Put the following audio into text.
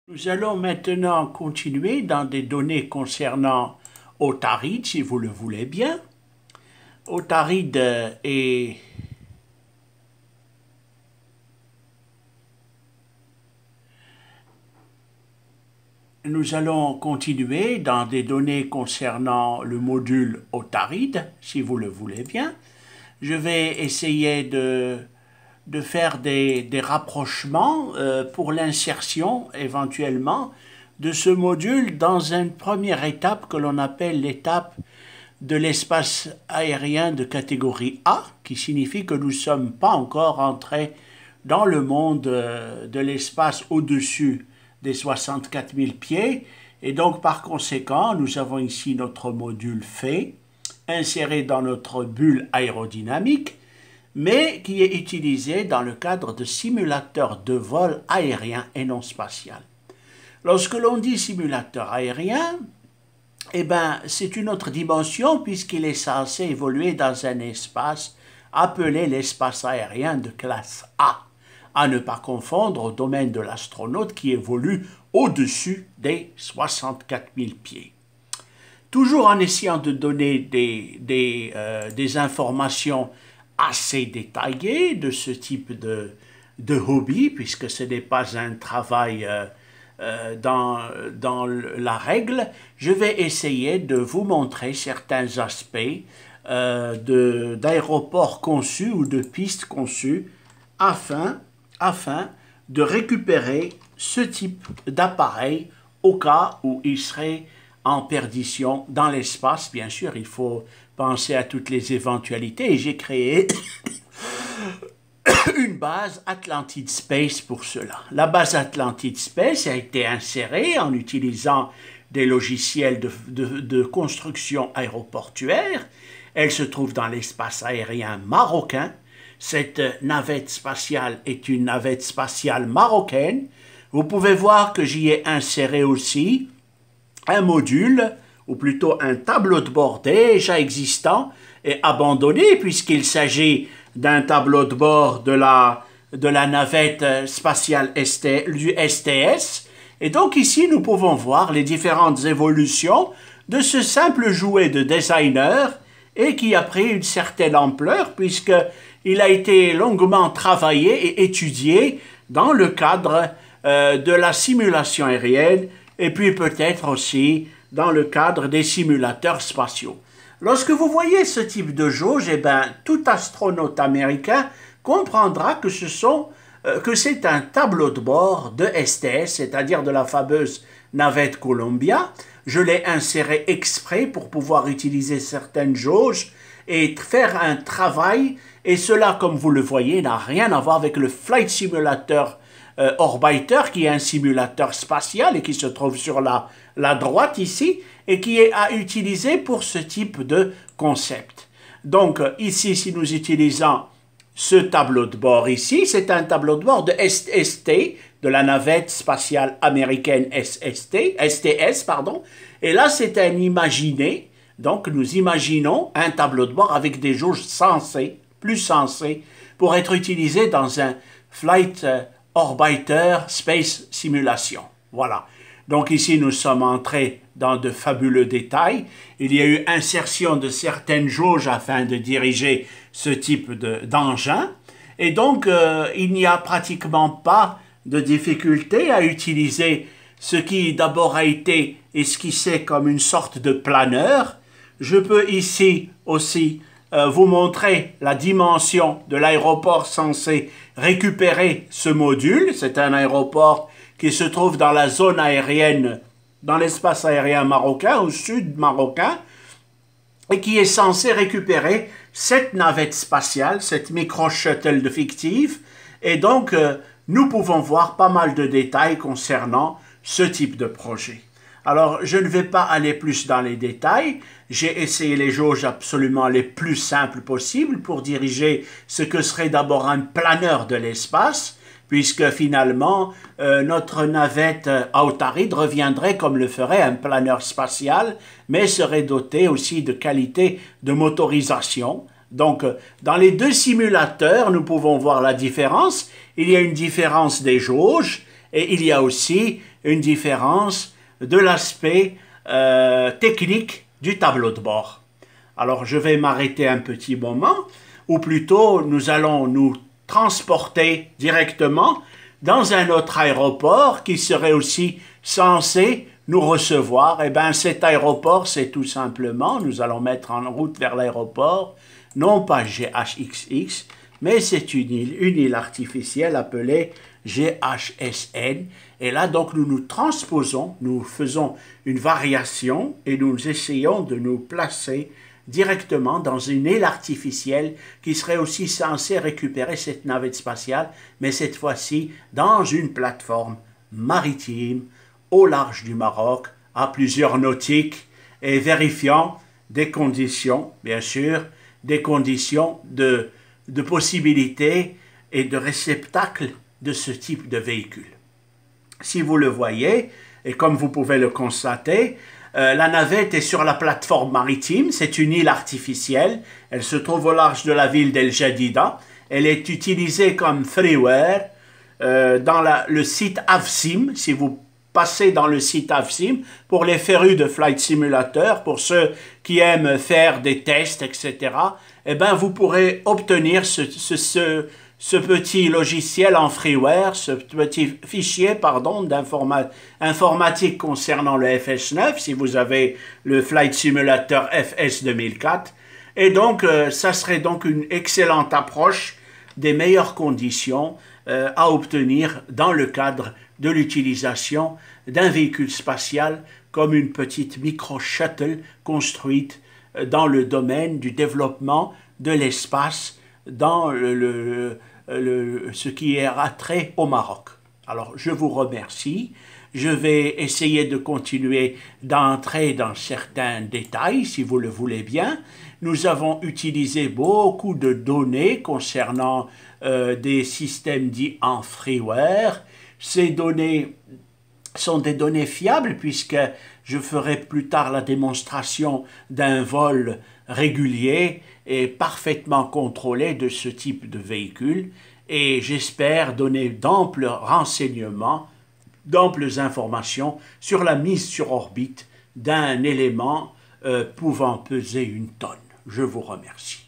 Nous allons maintenant continuer dans des données concernant Autaride, si vous le voulez bien. Autaride est Nous allons continuer dans des données concernant le module Autaride, si vous le voulez bien. Je vais essayer de faire des rapprochements pour l'insertion éventuellement de ce module dans une première étape que l'on appelle l'étape de l'espace aérien de catégorie A, qui signifie que nous ne sommes pas encore entrés dans le monde de l'espace au-dessus des 64 000 pieds. Et donc, par conséquent, nous avons ici notre module fait, inséré dans notre bulle aérodynamique, mais qui est utilisé dans le cadre de simulateurs de vol aérien et non spatial. Lorsque l'on dit simulateur aérien, eh ben, c'est une autre dimension puisqu'il est censé évoluer dans un espace appelé l'espace aérien de classe A, à ne pas confondre au domaine de l'astronaute qui évolue au-dessus des 64 000 pieds. Toujours en essayant de donner des informations assez détaillées de ce type de hobby, puisque ce n'est pas un travail dans la règle, je vais essayer de vous montrer certains aspects d'aéroports conçus ou de pistes conçues afin de récupérer ce type d'appareil au cas où il serait en perdition dans l'espace. Bien sûr, il faut penser à toutes les éventualités et j'ai créé une base Atlantide Space pour cela. La base Atlantide Space a été insérée en utilisant des logiciels de construction aéroportuaire. Elle se trouve dans l'espace aérien marocain. Cette navette spatiale est une navette spatiale marocaine. Vous pouvez voir que j'y ai inséré aussi un module, ou plutôt un tableau de bord déjà existant et abandonné, puisqu'il s'agit d'un tableau de bord de la navette spatiale du STS. Et donc ici, nous pouvons voir les différentes évolutions de ce simple jouet de designer et qui a pris une certaine ampleur puisqu'il a été longuement travaillé et étudié dans le cadre de la simulation aérienne et puis peut-être aussi dans le cadre des simulateurs spatiaux. Lorsque vous voyez ce type de jauge, eh ben, tout astronaute américain comprendra que c'est un tableau de bord de STS, c'est-à-dire de la fameuse navette Columbia. Je l'ai inséré exprès pour pouvoir utiliser certaines jauges et faire un travail. Et cela, comme vous le voyez, n'a rien à voir avec le Flight Simulator Orbiter, qui est un simulateur spatial et qui se trouve sur la droite ici, et qui est à utiliser pour ce type de concept. Donc ici, si nous utilisons ce tableau de bord ici, c'est un tableau de bord de ST, de la navette spatiale américaine STS, pardon. Et là, c'est un imaginé. Donc, nous imaginons un tableau de bord avec des jauges sensées, plus sensées, pour être utilisé dans un Flight Orbiter Space Simulation. Voilà. Donc ici, nous sommes entrés dans de fabuleux détails. Il y a eu insertion de certaines jauges afin de diriger ce type d'engin. Et donc, il n'y a pratiquement pas de difficulté à utiliser ce qui d'abord a été esquissé comme une sorte de planeur. Je peux ici aussi vous montrer la dimension de l'aéroport censé récupérer ce module. C'est un aéroport qui se trouve dans la zone aérienne, dans l'espace aérien marocain, au sud marocain, et qui est censé récupérer cette navette spatiale, cette micro-shuttle de fictive. Et donc, nous pouvons voir pas mal de détails concernant ce type de projet. Alors, je ne vais pas aller plus dans les détails. J'ai essayé les jauges absolument les plus simples possibles pour diriger ce que serait d'abord un planeur de l'espace, puisque finalement, notre navette Autaride reviendrait comme le ferait un planeur spatial, mais serait dotée aussi de qualités de motorisation. Donc, dans les deux simulateurs, nous pouvons voir la différence. Il y a une différence des jauges, Et il y a aussi une différence de l'aspect technique du tableau de bord. Alors je vais m'arrêter un petit moment, ou plutôt nous allons nous transporter directement dans un autre aéroport qui serait aussi censé nous recevoir. Eh bien cet aéroport, c'est tout simplement, nous allons mettre en route vers l'aéroport, non pas GHXX, mais c'est une île artificielle appelée GHSN. Et là, donc, nous nous transposons, nous faisons une variation et nous essayons de nous placer directement dans une île artificielle qui serait aussi censée récupérer cette navette spatiale, mais cette fois-ci dans une plateforme maritime au large du Maroc, à plusieurs nautiques, et vérifiant des conditions, bien sûr, des conditions de possibilités et de réceptacles de ce type de véhicule. Si vous le voyez, et comme vous pouvez le constater, la navette est sur la plateforme maritime, c'est une île artificielle, elle se trouve au large de la ville d'El Jadida, elle est utilisée comme freeware dans le site Avsim, si vous passez dans le site Avsim, pour les férus de Flight Simulator, pour ceux qui aiment faire des tests, etc., eh bien vous pourrez obtenir ce petit logiciel en freeware, ce petit fichier, pardon, informatique concernant le FS9, si vous avez le Flight Simulator FS 2004. Et donc, ça serait donc une excellente approche des meilleures conditions à obtenir dans le cadre de l'utilisation d'un véhicule spatial comme une petite micro-shuttle construite dans le domaine du développement de l'espace dans ce qui est attrait au Maroc. Alors, je vous remercie. Je vais essayer de continuer d'entrer dans certains détails, si vous le voulez bien. Nous avons utilisé beaucoup de données concernant des systèmes dits en freeware. Ces données sont des données fiables puisque je ferai plus tard la démonstration d'un vol régulier et parfaitement contrôlé de ce type de véhicule et j'espère donner d'amples renseignements, d'amples informations sur la mise sur orbite d'un élément pouvant peser 1 tonne. Je vous remercie.